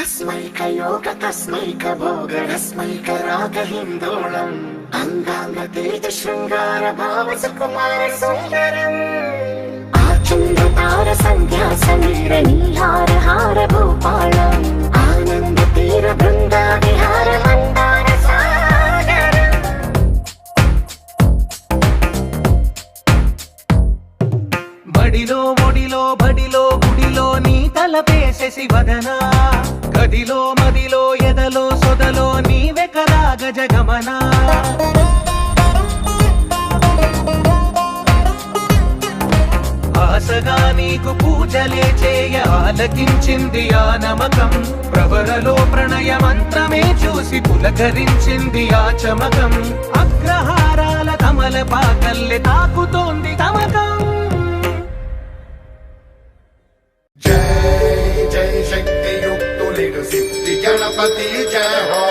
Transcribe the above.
अस्मैकयोग तस्मैकभोगरस्मैकरागहिन्दोळम् अङ्गाङ्गतेज शृङ्गार भाव सुकुमार सुन्दरम् आचन्द्रतार सन्ध्या समीर नीहार हार भूपालम् आनन्द तीर बृन्दा विहार मन्दार सागरम् बडिलो मोडिलो बडिलो गुडिलो नी तलपेसे शिवदना గదిలో మదిలో ఎదలో సొదలో నీవే కదా గజగమన ఆశగా నీకు పూజలే చేయ ఆలకించింది ఆ నమకం ప్రవరలో ప్రణయ మంత్రమే చూసి పులకరించింది ఆ చమకం అగ్రహారాల కమల పాకల్లె తాకుతోంది తమకం जय शक्ति युक्त सिद्धि गणपति जय हो।